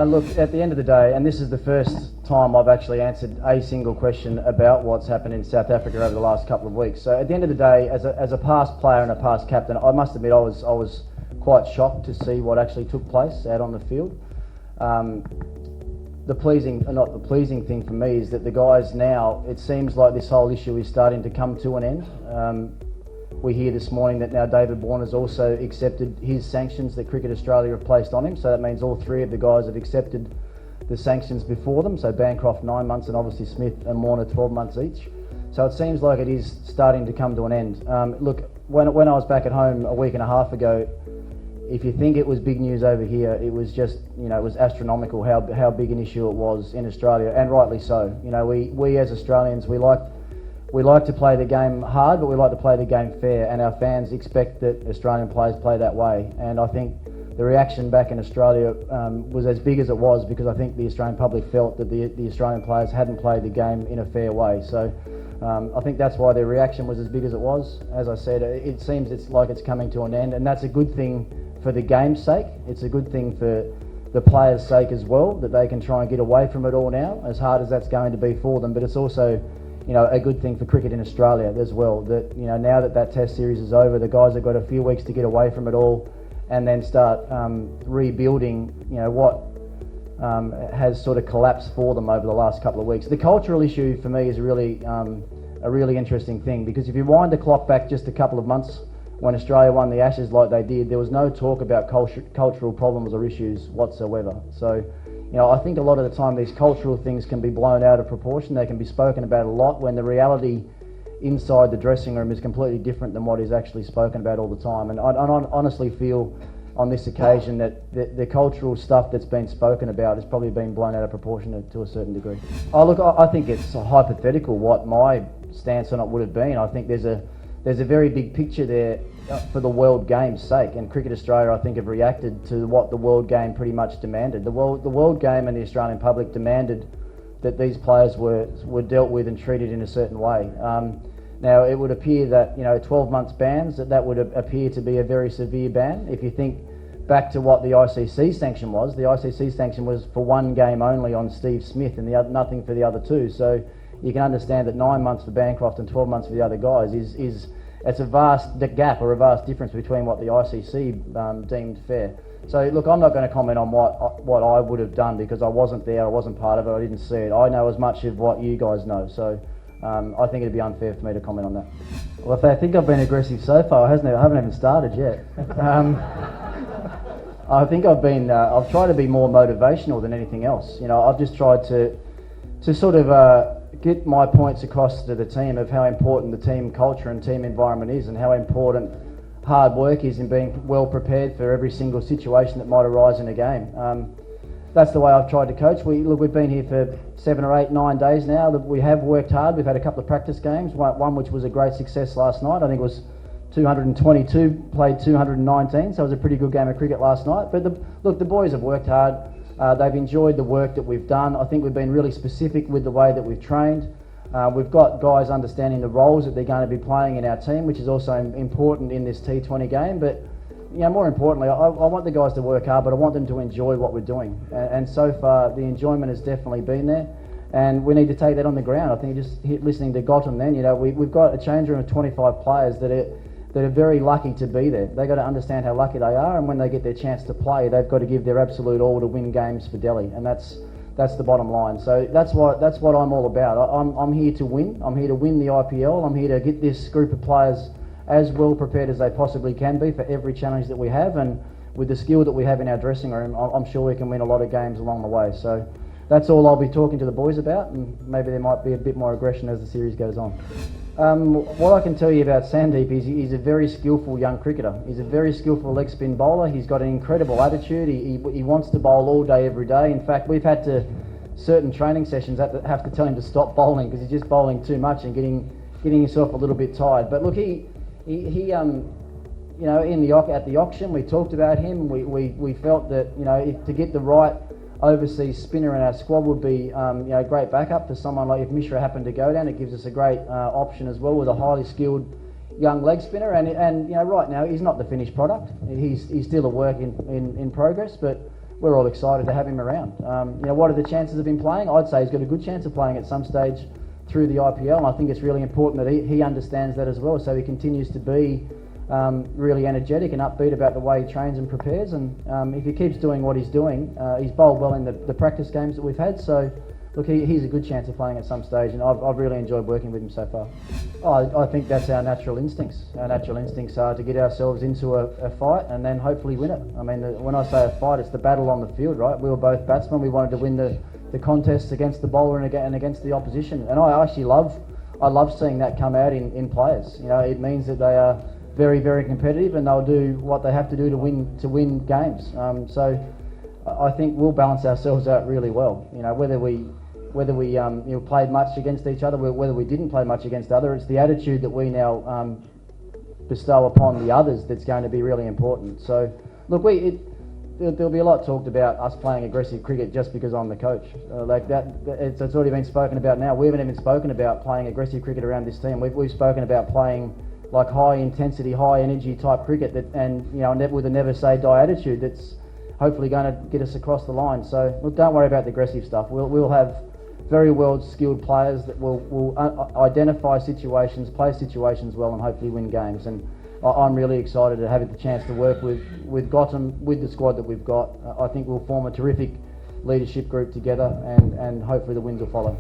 Look, at the end of the day, and this is the first time I've actually answered a single question about what's happened in South Africa over the last couple of weeks. So at the end of the day, as a past player and a past captain, I must admit I was quite shocked to see what actually took place out on the field. The pleasing thing for me is that the guys now, it seems like this whole issue is starting to come to an end. We hear this morning that now David Warner's also accepted his sanctions that Cricket Australia have placed on him, so that means all three of the guys have accepted the sanctions before them, so Bancroft 9 months and obviously Smith and Warner 12 months each. So it seems like it is starting to come to an end. Look, when I was back at home a week and a half ago, if you think it was big news over here, it was just, it was astronomical how big an issue it was in Australia, and rightly so. We as Australians, we like to play the game hard, but we like to play the game fair, and our fans expect that Australian players play that way. And I think the reaction back in Australia was as big as it was because I think the Australian public felt that the Australian players hadn't played the game in a fair way. So I think that's why their reaction was as big as it was. As I said, it seems like it's coming to an end, and that's a good thing for the game's sake. It's a good thing for the players' sake as well, that they can try and get away from it all now, as hard as that's going to be for them. But it's also a good thing for cricket in Australia as well, that now that test series is over, the guys have got a few weeks to get away from it all and then start rebuilding what has sort of collapsed for them over the last couple of weeks. The cultural issue for me is really a really interesting thing, because if you wind the clock back just a couple of months when Australia won the Ashes like they did, there was no talk about cultural problems or issues whatsoever. So I think a lot of the time these cultural things can be blown out of proportion. They can be spoken about a lot when the reality inside the dressing room is completely different than what is actually spoken about all the time. And I honestly feel on this occasion that the cultural stuff that's been spoken about has probably been blown out of proportion to a certain degree. Look, I think it's hypothetical what my stance on it would have been. I think there's a very big picture there for the world game's sake, and Cricket Australia I think have reacted to what the world game pretty much demanded. The world game and the Australian public demanded that these players were dealt with and treated in a certain way. Now it would appear that 12 months bans, that would appear to be a very severe ban. If you think back to what the ICC sanction was, the ICC sanction was for one game only on Steve Smith and nothing for the other two. So you can understand that 9 months for Bancroft and 12 months for the other guys it's a vast gap or a vast difference between what the ICC deemed fair. So look, I'm not going to comment on what I would have done because I wasn't there, I wasn't part of it, I didn't see it. I know as much of what you guys know, so I think it'd be unfair for me to comment on that. Well, if they think I've been aggressive so far, I haven't even started yet. I think I've tried to be more motivational than anything else. I've just tried to sort of get my points across to the team of how important the team culture and team environment is, and how important hard work is in being well prepared for every single situation that might arise in a game. That's the way I've tried to coach. We've been here for 7 or 8, 9 days now. We have worked hard. We've had a couple of practice games, one which was a great success last night. I think it was 222, played 219, so it was a pretty good game of cricket last night. But the boys have worked hard. They've enjoyed the work that we've done. I think we've been really specific with the way that we've trained. We've got guys understanding the roles that they're going to be playing in our team, which is also important in this T20 game. But more importantly, I want the guys to work hard, but I want them to enjoy what we're doing. And so far, the enjoyment has definitely been there. And we need to take that on the ground. I think just listening to Gotham then, we've got a change room of 25 players that are very lucky to be there. They've got to understand how lucky they are, and when they get their chance to play, they've got to give their absolute all to win games for Delhi, and that's the bottom line. So that's what I'm all about. I'm here to win. I'm here to win the IPL. I'm here to get this group of players as well prepared as they possibly can be for every challenge that we have, and with the skill that we have in our dressing room, I'm sure we can win a lot of games along the way. So that's all I'll be talking to the boys about, and maybe there might be a bit more aggression as the series goes on. What I can tell you about Sandeep is he's a very skillful young cricketer. He's a very skillful leg spin bowler. He's got an incredible attitude. He wants to bowl all day, every day. In fact, we've had to, certain training sessions, have to tell him to stop bowling because he's just bowling too much and getting himself a little bit tired. But look, he at the auction, we talked about him. We felt that to get the right overseas spinner in our squad would be great backup for someone like if Mishra happened to go down. It gives us a great option as well with a highly skilled young leg spinner. And right now he's not the finished product. He's still a work in progress. But we're all excited to have him around. What are the chances of him playing? I'd say he's got a good chance of playing at some stage through the IPL, and I think it's really important that he understands that as well, so he continues to be really energetic and upbeat about the way he trains and prepares. And if he keeps doing what he's doing, he's bowled well in the practice games that we've had, so look, he's a good chance of playing at some stage, and I've really enjoyed working with him so far. I think that's our natural instincts. Our natural instincts are to get ourselves into a fight and then hopefully win it. I mean, when I say a fight, it's the battle on the field, right? We were both batsmen. We wanted to win the contests against the bowler and against the opposition. And I actually love seeing that come out in players. It means that they are very, very competitive, and they'll do what they have to do to win games. So I think we'll balance ourselves out really well. Whether we played much against each other, whether we didn't play much against other, it's the attitude that we now bestow upon the others that's going to be really important. So look, there'll be a lot talked about us playing aggressive cricket just because I'm the coach. It's already been spoken about now. We haven't even spoken about playing aggressive cricket around this team. We've spoken about playing like high intensity, high energy type cricket with a never say die attitude that's hopefully going to get us across the line. So look, don't worry about the aggressive stuff. We'll have very well skilled players that will identify situations, play situations well, and hopefully win games. And I'm really excited to have the chance to work with Gotham, with the squad that we've got. I think we'll form a terrific leadership group together, and hopefully the wins will follow.